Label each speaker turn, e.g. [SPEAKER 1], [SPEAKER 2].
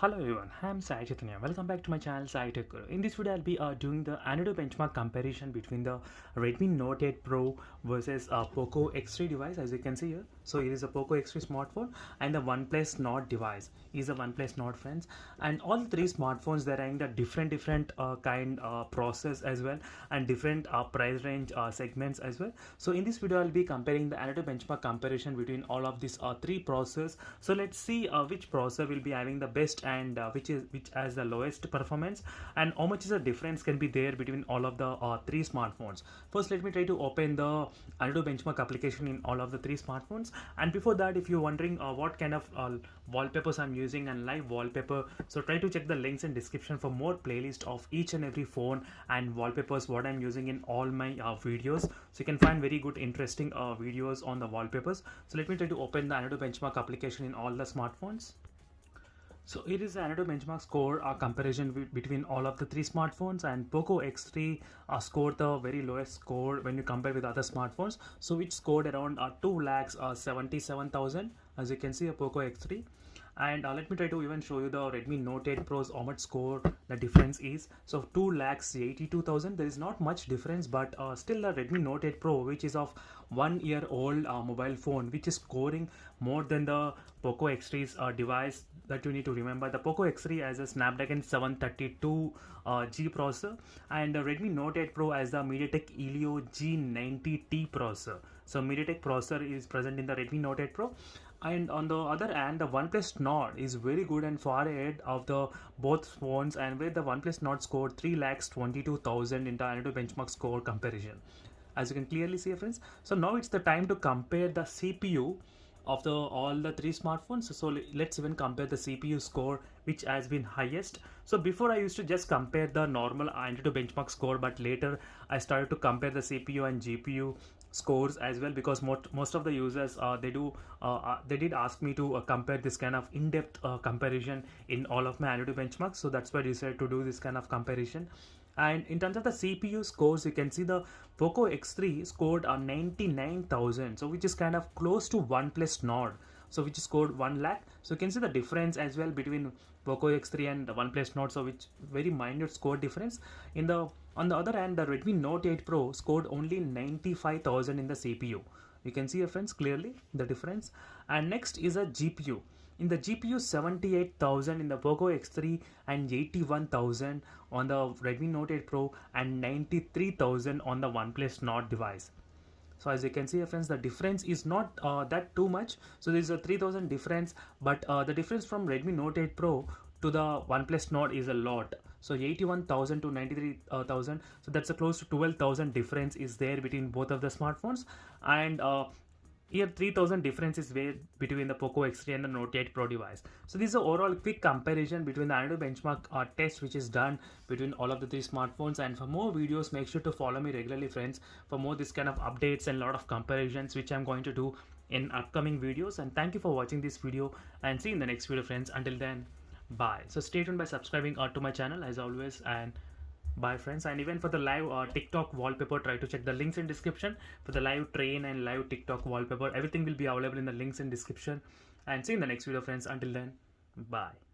[SPEAKER 1] Hello everyone, I'm Sai Chaitanya. Welcome back to my channel Sai Tech Guru. In this video, I'll be doing the antutu benchmark comparison between the Redmi Note 8 Pro versus Poco X3 device, as you can see here. So it is a Poco X3 smartphone and the OnePlus Nord device is a OnePlus Nord, friends. And all three smartphones, they're having the different kind process as well, and different price range segments as well. So in this video, I'll be comparing the antutu benchmark comparison between all of these three processors. So let's see which processor will be having the best and which has the lowest performance, and how much is the difference can be there between all of the three smartphones. First, let me try to open the antutu benchmark application in all of the three smartphones. And before that, if you're wondering what kind of wallpapers I'm using and live wallpaper, so try to check the links in description for more playlist of each and every phone and wallpapers what I'm using in all my videos. So you can find very good interesting videos on the wallpapers. So let me try to open the antutu benchmark application in all the smartphones. So it is the antutu benchmark score comparison between all of the three smartphones, and Poco X3 scored the very lowest score when you compare with other smartphones. So which scored around 2,77,000, as you can see, a Poco X3. And let me try to even show you the Redmi Note 8 Pro's how much score the difference is. So 2,82,000, there is not much difference, but still the Redmi Note 8 Pro, which is of 1 year old mobile phone, which is scoring more than the Poco X3's device. That you need to remember, the Poco X3 has a Snapdragon 732G processor, and the Redmi Note 8 Pro has the MediaTek Helio G90T processor. So MediaTek processor is present in the Redmi Note 8 Pro. And on the other hand, the OnePlus Nord is very good and far ahead of the both phones, and where the OnePlus Nord scored 3,22,000 in the antutu benchmark score comparison, as you can clearly see, friends. So now it's the time to compare the CPU of all the three smartphones. So let's even compare the CPU score which has been highest. So before, I used to just compare the normal antutu benchmark score, but later I started to compare the CPU and GPU scores as well, because most of the users they did ask me to compare this kind of in-depth comparison in all of my antutu benchmarks. So that's why I decided to do this kind of comparison. And in terms of the CPU scores, you can see the Poco X3 scored 99,000, so which is kind of close to OnePlus Nord, so which scored 1 lakh. So you can see the difference as well between Poco X3 and the OnePlus Nord, so which very minute score difference. On the other hand, the Redmi Note 8 Pro scored only 95,000 in the CPU. You can see, friends, clearly the difference. And next is a GPU. In the GPU, 78,000 in the Poco X3 and 81,000 on the Redmi Note 8 Pro and 93,000 on the OnePlus Nord device. So as you can see, friends, the difference is not that too much. So there is a 3,000 difference, but the difference from Redmi Note 8 Pro to the OnePlus Nord is a lot. So 81,000 to 93,000. So that's a close to 12,000 difference is there between both of the smartphones. And here 3,000 difference is between the Poco X3 and the Note 8 Pro device. So this is an overall quick comparison between the antutu benchmark test which is done between all of the three smartphones. And for more videos, make sure to follow me regularly, friends, for more this kind of updates and a lot of comparisons which I'm going to do in upcoming videos. And thank you for watching this video, and see you in the next video, friends. Until then, bye. So stay tuned by subscribing to my channel as always, and bye, friends. And even for the live TikTok wallpaper, try to check the links in description for the live train and live TikTok wallpaper. Everything will be available in the links in description. And see you in the next video, friends. Until then, bye.